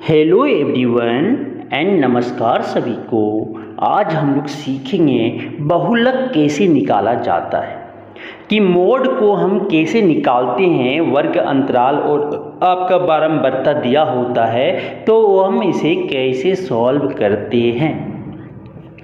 Hello everyone and नमस्कार सभी को। आज हम लोग सीखेंगे बहुलक कैसे निकाला जाता है, कि मोड को हम कैसे निकालते हैं। वर्ग अंतराल और आपका बारंबारता दिया होता है तो हम इसे कैसे सॉल्व करते हैं।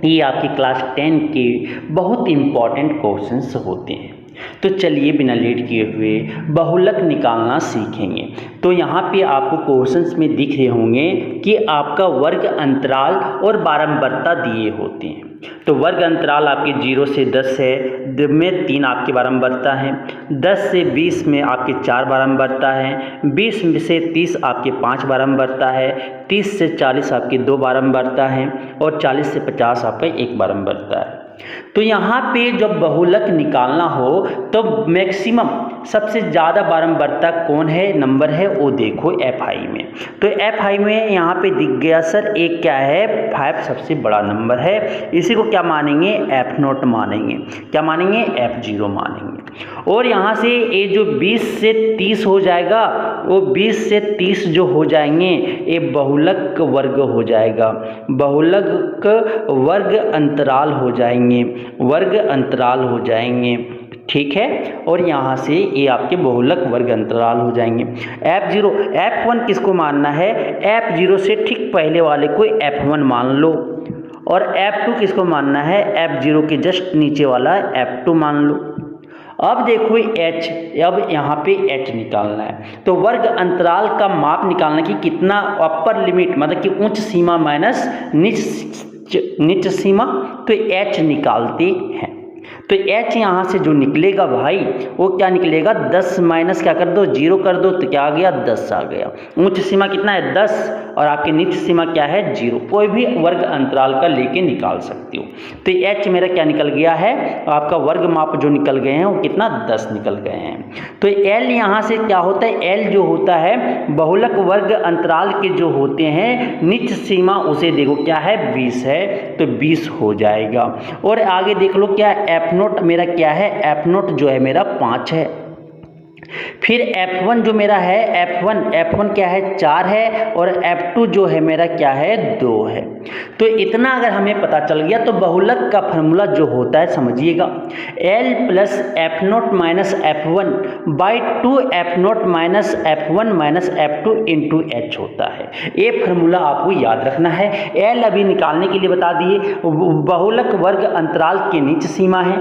ये आपके क्लास 10 के बहुत इम्पॉर्टेंट क्वेश्चंस होते हैं। तो चलिए बिना लेट किए हुए बहुलक निकालना सीखेंगे। तो यहाँ पे आपको क्वेश्चंस में दिख रहे होंगे कि आपका वर्ग अंतराल और बारंबारता दिए होते हैं। तो वर्ग अंतराल आपके 0 से 10 है, में 3 आपकी बारंबारता है, 10 से 20 में आपके 4 बारंबारता है, 20 से 30 आपके 5 बारंबारता है, 30 से 40 आपके 2 बारंबारता है और 40 से 50 आपका 1 बारंबारता है। तो यहाँ पे जब बहुलक निकालना हो तो मैक्सिमम सबसे ज़्यादा बारंबारता कौन है, नंबर है वो देखो एफ आई में। तो एफ आई में यहाँ पे दिख गया सर एक क्या है, 5 सबसे बड़ा नंबर है। इसी को क्या मानेंगे, एफ नोट मानेंगे। क्या मानेंगे, F0 मानेंगे। और यहाँ से ये जो 20 से 30 हो जाएगा, वो 20 से 30 जो हो जाएंगे ये बहुलक वर्ग हो जाएगा, बहुलक वर्ग अंतराल हो जाएंगे, वर्ग अंतराल हो जाएंगे। ठीक है। और यहाँ से ये आपके बहुलक वर्ग अंतराल हो जाएंगे। F0 F1 किसको मानना है, F0 से ठीक पहले वाले को F1 मान लो। और F2 किसको मानना है, F0 के जस्ट नीचे वाला F2 मान लो। अब देखो H, अब यहाँ पे H निकालना है। तो वर्ग अंतराल का माप निकालना कि कितना अपर लिमिट, मतलब कि उच्च सीमा माइनस नीच सीमा, तो H निकालते हैं। तो H यहाँ से जो निकलेगा भाई वो क्या निकलेगा, 10 माइनस क्या कर दो, 0 कर दो, तो क्या आ गया, 10 आ गया। उच्च सीमा कितना है, 10, और आपकी नीच सीमा क्या है, 0। कोई भी वर्ग अंतराल का लेके निकाल सकते हो। तो H मेरा क्या निकल गया है, आपका वर्ग माप जो निकल गए हैं वो कितना, 10 निकल गए हैं। तो L यहाँ से क्या होता है, L जो होता है बहुलक वर्ग अंतराल के जो होते हैं नीच सीमा, उसे देखो क्या है, 20 है, तो 20 हो जाएगा। और आगे देख लो क्या, एफ नोट मेरा क्या है, एफ नोट जो है मेरा 5 है। फिर F1 जो मेरा है, F1 क्या है, 4 है, और F2 जो है मेरा क्या है, 2 है। तो इतना अगर हमें पता चल गया तो बहुलक का फॉर्मूला जो होता है समझिएगा, L plus F note minus F1 by 2 F note minus F1 minus F2 into H होता है। ये फार्मूला आपको याद रखना है। L अभी निकालने के लिए बता दिए, बहुलक वर्ग अंतराल के नीच सीमा है।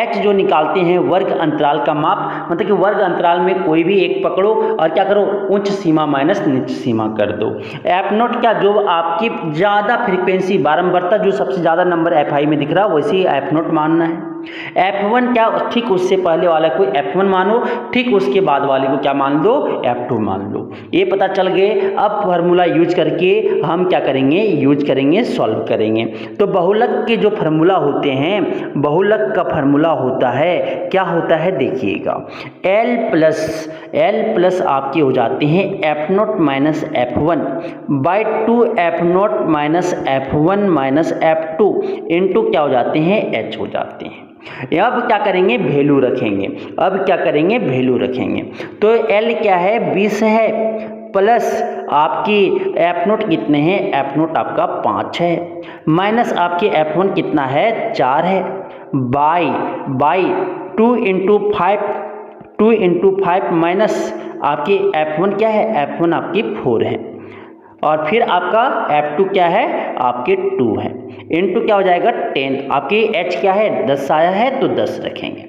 H जो निकालते हैं वर्ग अंतराल का माप, मतलब कि वर्ग अंतराल में कोई भी एक पकड़ो और क्या करो, उच्च सीमा माइनस नीच सीमा कर दो। एफ नोट क्या, जो आपकी ज़्यादा फ्रीक्वेंसी बारंबारता जो सबसे ज़्यादा नंबर एफ आई में दिख रहा है वैसे ही एफ नोट मानना है। F1 क्या, ठीक उससे पहले वाला को F1 मानो, ठीक उसके बाद वाले को क्या मान लो, F2 मान लो। ये पता चल गए। अब फार्मूला यूज करके हम क्या करेंगे, यूज करेंगे, सॉल्व करेंगे। तो बहुलक के जो फार्मूला होते हैं, बहुलक का फार्मूला होता है, क्या होता है देखिएगा, L प्लस आपके हो जाते हैं F note minus F1 by 2 F note minus F1 minus F2 into क्या हो जाते हैं, H हो जाते हैं। अब क्या करेंगे, वैल्यू रखेंगे। अब क्या करेंगे, वैल्यू रखेंगे। तो L क्या है, 20 है, प्लस आपकी एफ नोट कितने हैं, एफ नोट आपका 5 है, माइनस आपके F1 कितना है, 4 है, बाई 2 इंटू 5 माइनस आपकी F1 क्या है, F1 आपकी 4 है, और फिर आपका F2 क्या है, आपके 2 है, इंटू क्या हो जाएगा 10। आपकी H क्या है, 10 आया है तो 10 रखेंगे।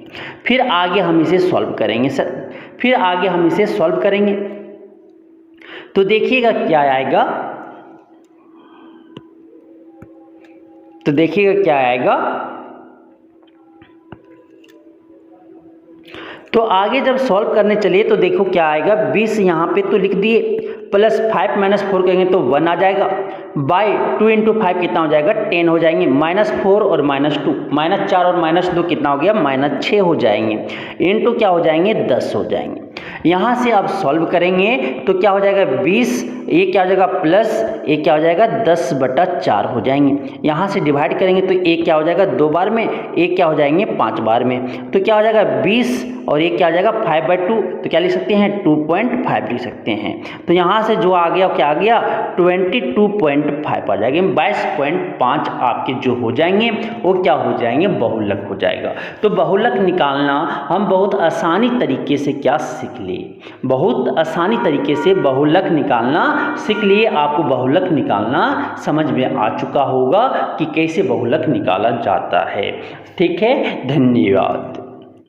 फिर आगे हम इसे सॉल्व करेंगे सर, फिर आगे हम इसे सॉल्व करेंगे। तो देखिएगा क्या आएगा, तो देखिएगा क्या आएगा। तो आगे जब सॉल्व करने चलिए तो देखो क्या आएगा, 20 यहाँ पे तो लिख दिए, प्लस 5 माइनस 4 करेंगे तो 1 आ जाएगा, बाई 2 इंटू 5 कितना हो जाएगा, 10 हो जाएंगे, माइनस 4 और माइनस 2, माइनस 4 और माइनस 2 कितना हो गया, माइनस 6 हो जाएंगे, इंटू क्या हो जाएंगे, 10 हो जाएंगे। यहाँ से आप सॉल्व करेंगे तो क्या हो जाएगा 20, ये क्या हो जाएगा प्लस, ये क्या हो जाएगा 10/4 हो जाएंगे। यहाँ से डिवाइड करेंगे तो एक क्या हो जाएगा 2 बार में, एक क्या हो जाएंगे 5 बार में, तो क्या हो जाएगा 20 और एक क्या हो जाएगा 5/2, तो क्या लिख सकते हैं 2.5 लिख सकते हैं। तो यहाँ से जो आ गया क्या आ गया 22.5 आ जाएगा। 22.5 आपके जो हो जाएंगे वो क्या हो जाएंगे बहुलक हो जाएगा। तो बहुलक निकालना हम बहुत आसानी तरीके से क्या सीख लिए, बहुत आसानी तरीके से बहुलक निकालना सीख लिए। आपको बहुलक निकालना समझ में आ चुका होगा कि कैसे बहुलक निकाला जाता है। ठीक है, धन्यवाद।